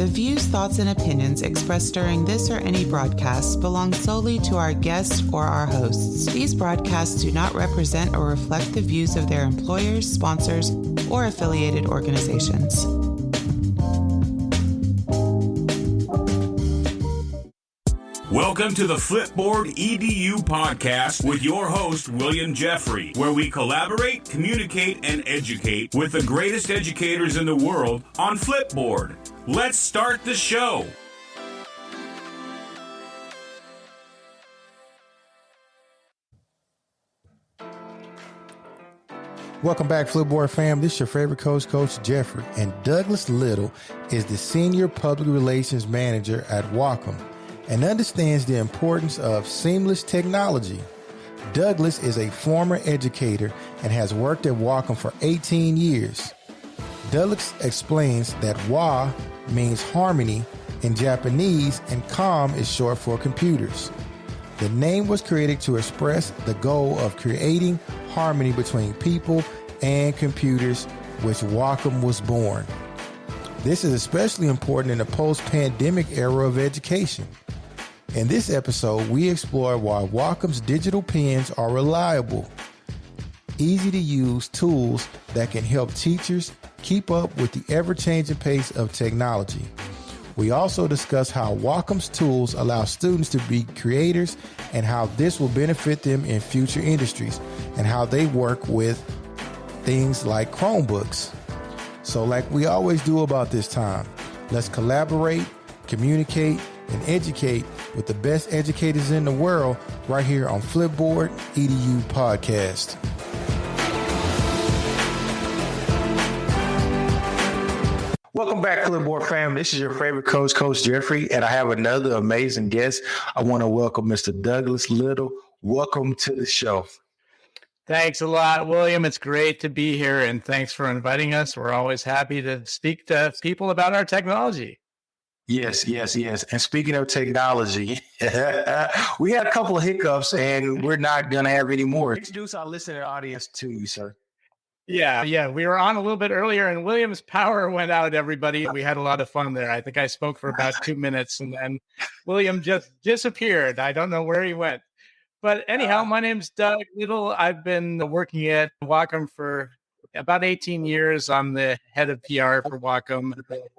The views, thoughts, and opinions expressed during this or any broadcast belong solely to our guests or our hosts. These broadcasts do not represent or reflect the views of their employers, sponsors, or affiliated organizations. Welcome to the Flipboard EDU podcast with your host, William Jeffrey, where we collaborate, communicate, and educate with the greatest educators in the world on Flipboard. Let's start the show. Welcome back, Flipboard fam. This is your favorite coach, Coach Jeffrey, and Douglas Little is the Senior Public Relations Manager at Wacom and understands the importance of seamless technology. Douglas is a former educator and has worked at Wacom for 18 years. Douglas explains that Wa means harmony in Japanese and Com is short for computers. The name was created to express the goal of creating harmony between people and computers, which Wacom was born. This is especially important in the post-pandemic era of education. In this episode, we explore why Wacom's digital pens are reliable, easy-to-use tools that can help teachers keep up with the ever-changing pace of technology. We also discuss how Wacom's tools allow students to be creators and how this will benefit them in future industries and how they work with things like Chromebooks. So like we always do about this time, let's collaborate, communicate, and educate with the best educators in the world right here on Flipboard EDU Podcast. Welcome back, Flipboard fam. This is your favorite coach, Coach Jeffrey, and I have another amazing guest. I want to welcome Mr. Douglas Little. Welcome to the show. Thanks a lot, William. It's great to be here, and thanks for inviting us. We're always happy to speak to people about our technology. Yes. And speaking of technology, we had a couple of hiccups, and we're not going to have any more. Introduce our listening audience to you, sir. Yeah. We were on a little bit earlier, and William's power went out, everybody. We had a lot of fun there. I think I spoke for about 2 minutes, and then William just disappeared. I don't know where he went. But anyhow, my name's Doug Little. I've been working at Wacom for about 18 years. I'm the head of PR for Wacom,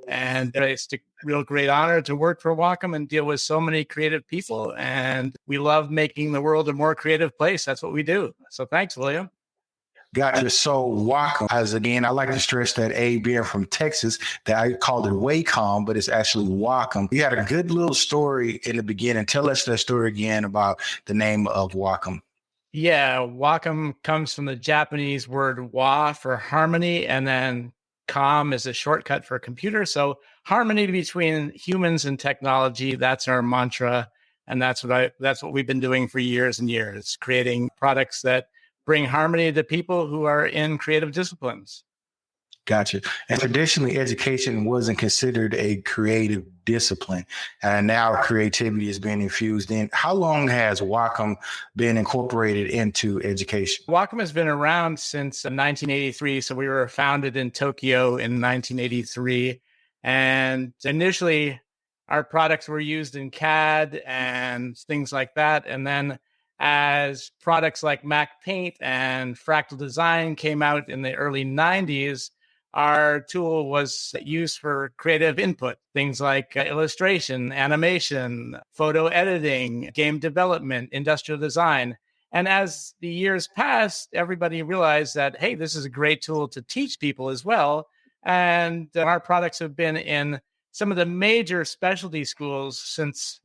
and it's a real great honor to work for Wacom and deal with so many creative people. And we love making the world a more creative place. That's what we do. So thanks, William. Gotcha. So Wacom has, again, I like to stress that A being from Texas, that I called it Wacom, but it's actually Wacom. You had a good little story in the beginning. Tell us that story again about the name of Wacom. Yeah, Wacom comes from the Japanese word wa for harmony, and then com is a shortcut for computer. So harmony between humans and technology, that's our mantra. And that's what we've been doing for years and years, creating products that bring harmony to people who are in creative disciplines. Gotcha. And traditionally, education wasn't considered a creative discipline, and now creativity is being infused in. How long has Wacom been incorporated into education? Wacom has been around since 1983. So we were founded in Tokyo in 1983. And initially, our products were used in CAD and things like that. And then as products like Mac Paint and Fractal Design came out in the early 90s, our tool was used for creative input, things like illustration, animation, photo editing, game development, industrial design. And as the years passed, everybody realized that, hey, this is a great tool to teach people as well. And our products have been in some of the major specialty schools since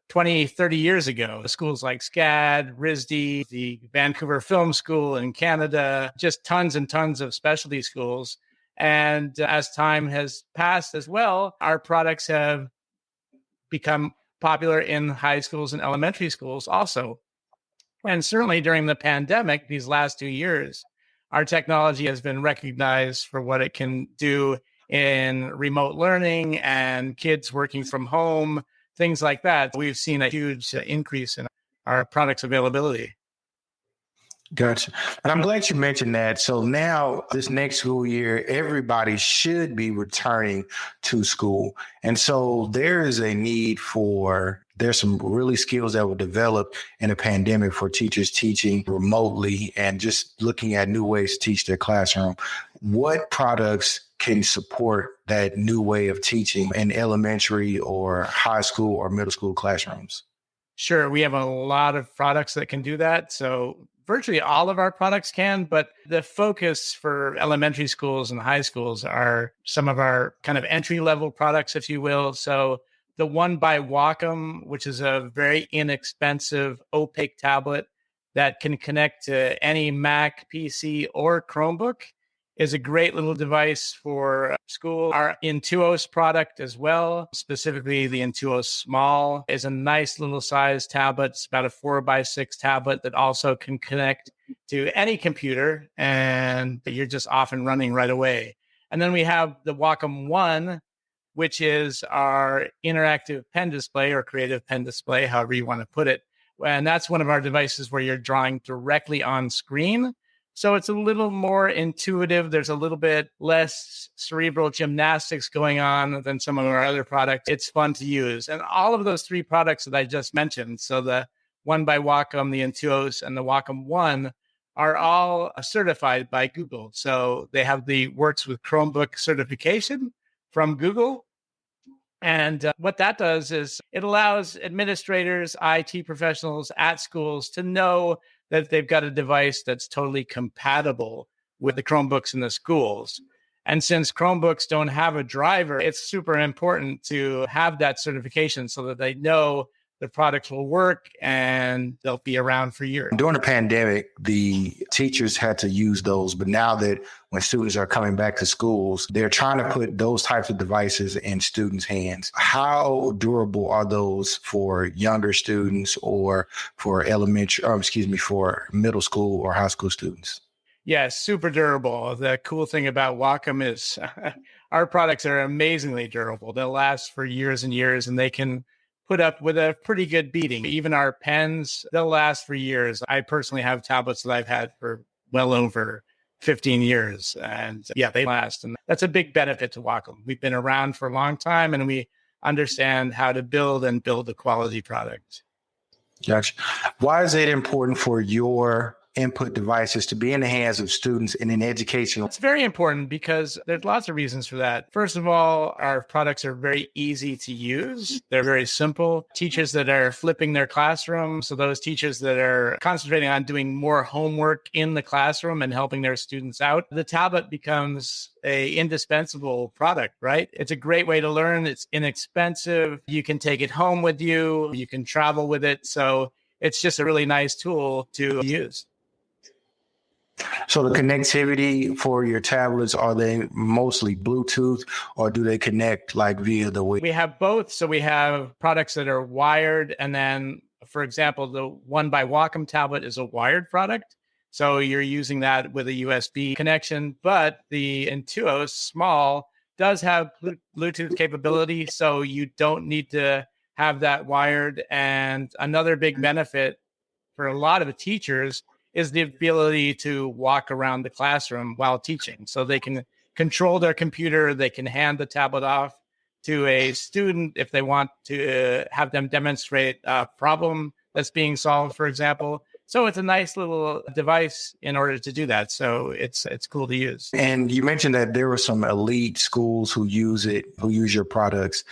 20, 30 years ago. Schools like SCAD, RISD, the Vancouver Film School in Canada, just tons and tons of specialty schools. And as time has passed as well, our products have become popular in high schools and elementary schools also. And certainly during the pandemic, these last 2 years, our technology has been recognized for what it can do in remote learning and kids working from home, things like that. We've seen a huge increase in our products availability. Gotcha. And I'm glad you mentioned that. So now, this next school year, everybody should be returning to school. And so there is a need there's some really skills that were developed in a pandemic for teachers teaching remotely and just looking at new ways to teach their classroom. What products can support that new way of teaching in elementary or high school or middle school classrooms? Sure, we have a lot of products that can do that. So virtually all of our products can, but the focus for elementary schools and high schools are some of our kind of entry level products, if you will. So the one by Wacom, which is a very inexpensive opaque tablet that can connect to any Mac, PC, or Chromebook, is a great little device for school. Our Intuos product as well, specifically the Intuos Small, is a nice little size tablet. It's about a 4x6 tablet that also can connect to any computer, and you're just off and running right away. And then we have the Wacom One, which is our interactive pen display or creative pen display, however you want to put it. And that's one of our devices where you're drawing directly on screen. So it's a little more intuitive. There's a little bit less cerebral gymnastics going on than some of our other products. It's fun to use. And all of those three products that I just mentioned, so the one by Wacom, the Intuos, and the Wacom One, are all certified by Google. So they have the Works with Chromebook certification from Google. And what that does is it allows administrators, IT professionals at schools to know that they've got a device that's totally compatible with the Chromebooks in the schools. And since Chromebooks don't have a driver, it's super important to have that certification so that they know the products will work and they'll be around for years. During the pandemic, the teachers had to use those, but now that when students are coming back to schools, they're trying to put those types of devices in students' hands. How durable are those for younger students or for for middle school or high school students? Yeah, super durable. The cool thing about Wacom is our products are amazingly durable. They'll last for years and years, and they can put up with a pretty good beating. Even our pens, they'll last for years. I personally have tablets that I've had for well over 15 years. And yeah, they last. And that's a big benefit to Wacom. We've been around for a long time and we understand how to build a quality product. Gotcha. Why is it important for your input devices to be in the hands of students in an educational? It's very important because there's lots of reasons for that. First of all, our products are very easy to use. They're very simple. Teachers that are flipping their classroom, so those teachers that are concentrating on doing more homework in the classroom and helping their students out, the tablet becomes a indispensable product, right? It's a great way to learn. It's inexpensive. You can take it home with you. You can travel with it. So it's just a really nice tool to use. So the connectivity for your tablets, are they mostly Bluetooth or do they connect like via the Wi-Fi? We have both. So we have products that are wired. And then, for example, the one by Wacom tablet is a wired product. So you're using that with a USB connection. But the Intuos Small does have Bluetooth capability. So you don't need to have that wired. And another big benefit for a lot of teachers is the ability to walk around the classroom while teaching. So they can control their computer, they can hand the tablet off to a student if they want to have them demonstrate a problem that's being solved, for example. So it's a nice little device in order to do that. So it's cool to use. And you mentioned that there were some elite schools who use your products.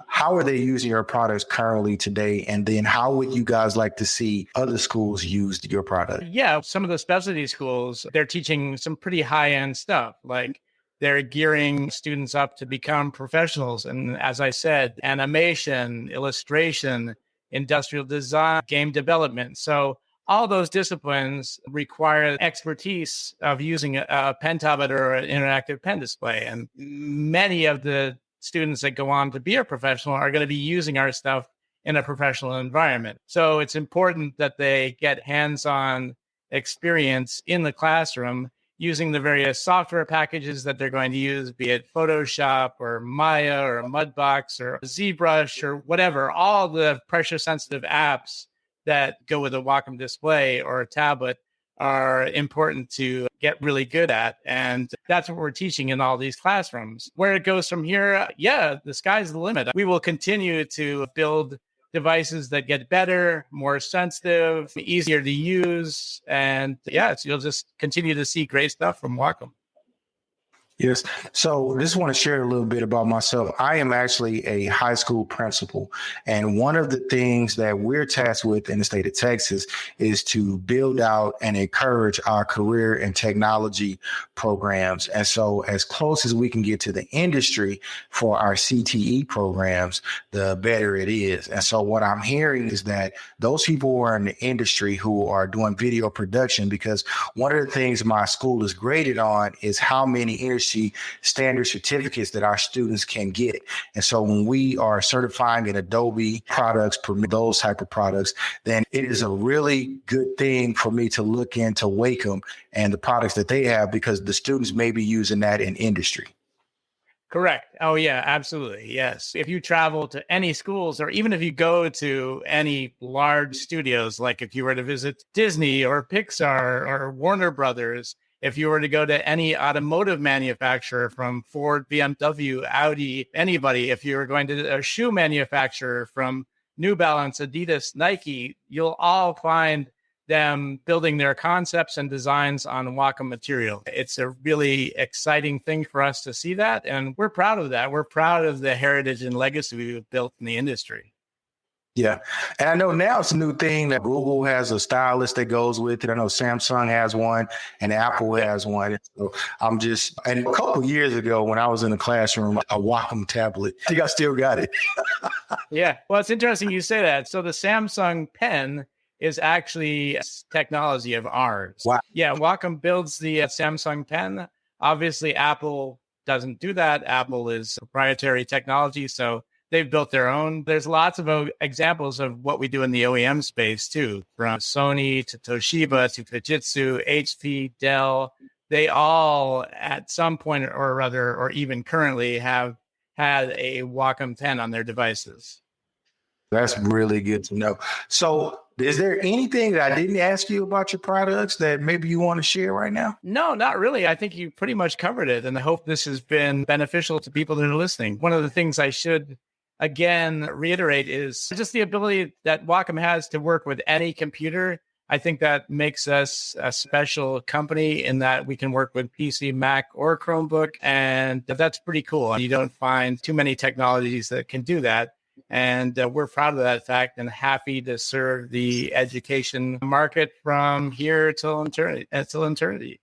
How are they using your products currently today? And then how would you guys like to see other schools use your product? Yeah, some of the specialty schools, they're teaching some pretty high-end stuff. Like they're gearing students up to become professionals. And as I said, animation, illustration, industrial design, game development. So all those disciplines require expertise of using a pen tablet or an interactive pen display. And many of the students that go on to be a professional are going to be using our stuff in a professional environment. So it's important that they get hands-on experience in the classroom using the various software packages that they're going to use, be it Photoshop or Maya or Mudbox or ZBrush or whatever, all the pressure-sensitive apps that go with a Wacom display or a tablet are important to get really good at. And that's what we're teaching in all these classrooms. Where it goes from here, the sky's the limit. We will continue to build devices that get better, more sensitive, easier to use. And you'll just continue to see great stuff from Wacom. Yes. So just want to share a little bit about myself. I am actually a high school principal. And one of the things that we're tasked with in the state of Texas is to build out and encourage our career and technology programs. And so as close as we can get to the industry for our CTE programs, the better it is. And so what I'm hearing is that those people who are in the industry who are doing video production, because one of the things my school is graded on is how many industry standard certificates that our students can get. And so when we are certifying in Adobe products, those type of products, then it is a really good thing for me to look into Wacom and the products that they have, because the students may be using that in industry. Correct. Oh, yeah, absolutely. Yes. If you travel to any schools, or even if you go to any large studios, like if you were to visit Disney or Pixar or Warner Brothers, if you were to go to any automotive manufacturer from Ford, BMW, Audi, anybody, if you were going to a shoe manufacturer from New Balance, Adidas, Nike, you'll all find them building their concepts and designs on Wacom material. It's a really exciting thing for us to see that. And we're proud of that. We're proud of the heritage and legacy we've built in the industry. Yeah. And I know now it's a new thing that Google has a stylus that goes with it. I know Samsung has one and Apple has one. So and a couple of years ago when I was in the classroom, a Wacom tablet, I think I still got it. Yeah. Well, it's interesting you say that. So the Samsung pen is actually technology of ours. Wow. Yeah. Wacom builds the Samsung pen. Obviously, Apple doesn't do that. Apple is proprietary technology. So they've built their own. There's lots of examples of what we do in the OEM space too, from Sony to Toshiba to Fujitsu, HP, Dell. They all at some point or other, or even currently, have had a Wacom pen on their devices. That's really good to know. So is there anything that I didn't ask you about your products that maybe you want to share right now? No, not really. I think you pretty much covered it. And I hope this has been beneficial to people that are listening. One of the things I should again reiterate is just the ability that Wacom has to work with any computer. I think that makes us a special company in that we can work with PC, Mac, or Chromebook. And that's pretty cool. You don't find too many technologies that can do that. And we're proud of that fact and happy to serve the education market from here till eternity.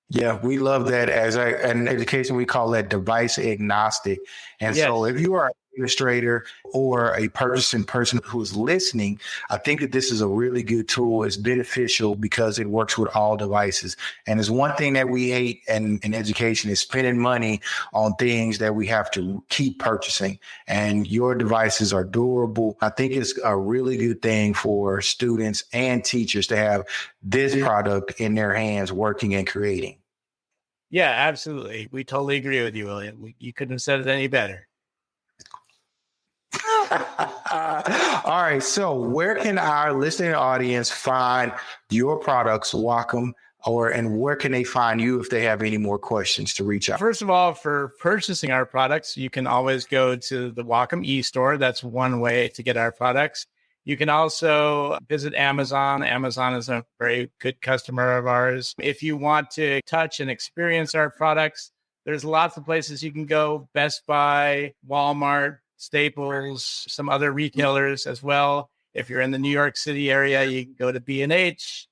Yeah, we love that. In education, we call that device agnostic. And yes. So if you are an administrator or a purchasing person who is listening, I think that this is a really good tool. It's beneficial because it works with all devices. And it's one thing that we hate in education is spending money on things that we have to keep purchasing. And your devices are durable. I think it's a really good thing for students and teachers to have this product in their hands working and creating. Yeah, absolutely. We totally agree with you, William. You couldn't have said it any better. All right. So where can our listening audience find your products, Wacom, and where can they find you if they have any more questions to reach out? First of all, for purchasing our products, you can always go to the Wacom e-store. That's one way to get our products. You can also visit Amazon. Amazon is a very good customer of ours. If you want to touch and experience our products, there's lots of places you can go. Best Buy, Walmart, Staples, some other retailers as well. If you're in the New York City area, you can go to B&H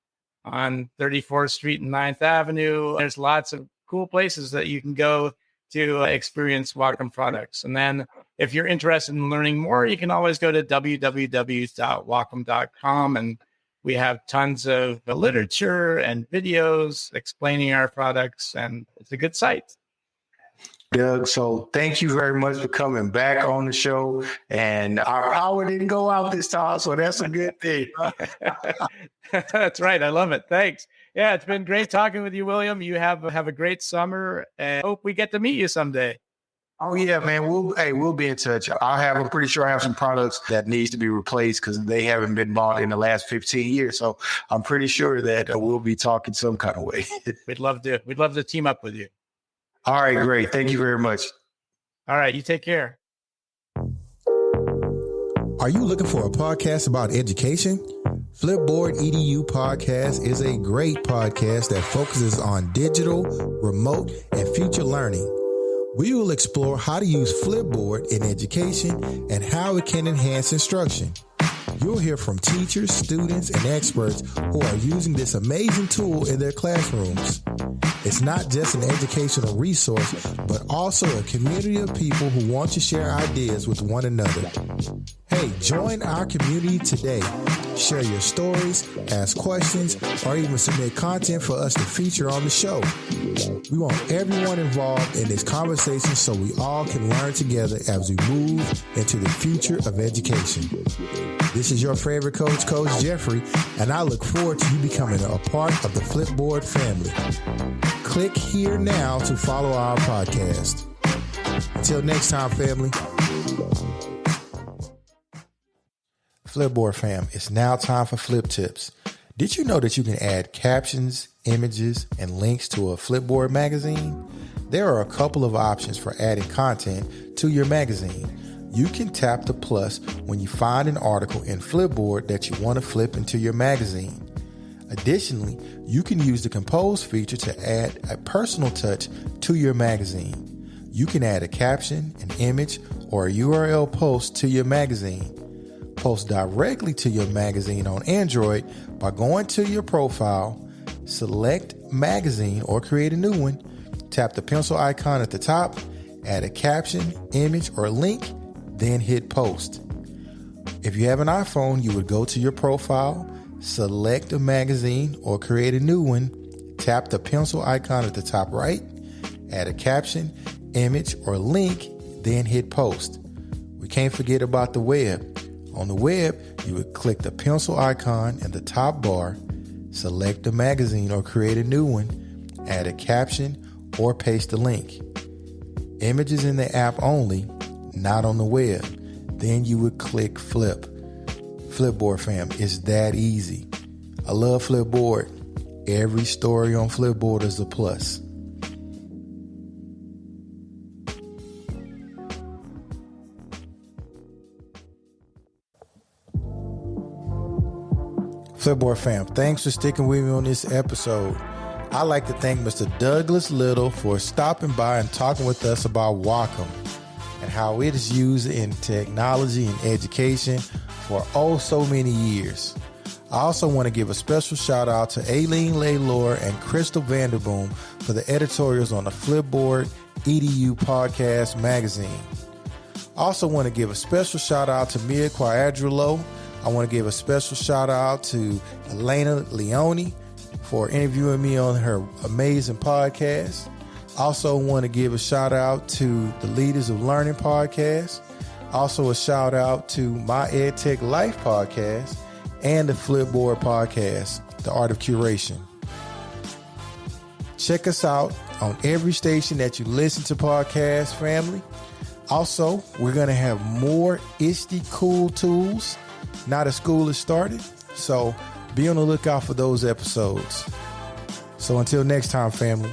on 34th Street and 9th Avenue. There's lots of cool places that you can go to experience Wacom products. And then if you're interested in learning more, you can always go to www.wacom.com. And we have tons of literature and videos explaining our products. And it's a good site. Doug, so thank you very much for coming back on the show. And our power didn't go out this time, so that's a good thing. That's right. I love it. Thanks. Yeah, it's been great talking with you, William. You have a great summer and hope we get to meet you someday. Oh yeah, man. We'll be in touch. I'm pretty sure I have some products that needs to be replaced because they haven't been bought in the last 15 years. So I'm pretty sure that we'll be talking some kind of way. We'd love to team up with you. All right, great. Thank you very much. All right, you take care. Are you looking for a podcast about education? Flipboard EDU Podcast is a great podcast that focuses on digital, remote, and future learning. We will explore how to use Flipboard in education and how it can enhance instruction. You'll hear from teachers, students, and experts who are using this amazing tool in their classrooms. It's not just an educational resource, but also a community of people who want to share ideas with one another. Hey, join our community today. Share your stories, ask questions, or even submit content for us to feature on the show. We want everyone involved in this conversation so we all can learn together as we move into the future of education. This is your favorite coach, Coach Jeffrey, and I look forward to you becoming a part of the Flipboard family. Click here now to follow our podcast. Until next time, family. Flipboard fam, it's now time for Flip Tips. Did you know that you can add captions, images, and links to a Flipboard magazine? There are a couple of options for adding content to your magazine. You can tap the plus when you find an article in Flipboard that you want to flip into your magazine. Additionally, you can use the compose feature to add a personal touch to your magazine. You can add a caption, an image, or a URL post to your magazine. Post directly to your magazine on Android by going to your profile, select magazine or create a new one, tap the pencil icon at the top, add a caption, image, or link, then hit post. If you have an iPhone, you would go to your profile, select a magazine or create a new one, tap the pencil icon at the top right, add a caption, image, or link, then hit post. We can't forget about the web. On the web, you would click the pencil icon in the top bar, select a magazine or create a new one, add a caption, or paste a link. Images in the app only, not on the web. Then you would click flip. Flipboard fam, it's that easy. I love Flipboard. Every story on Flipboard is a plus. Flipboard fam, thanks for sticking with me on this episode. I'd like to thank Mr. Douglas Little for stopping by and talking with us about Wacom and how it is used in technology and education for so many years. I also want to give a special shout out to Aileen Laylor and Crystal Vanderboom for the editorials on the Flipboard EDU Podcast magazine. I also want to give a special shout out to Mia Quadrillo. I want to give a special shout out to Elena Leone for interviewing me on her amazing podcast. Also want to give a shout out to the Leaders of Learning podcast. Also a shout out to My EdTech Life podcast and the Flipboard podcast, The Art of Curation. Check us out on every station that you listen to podcasts, family. Also, we're going to have more ISTE cool tools now that school is started. So be on the lookout for those episodes. So until next time, family.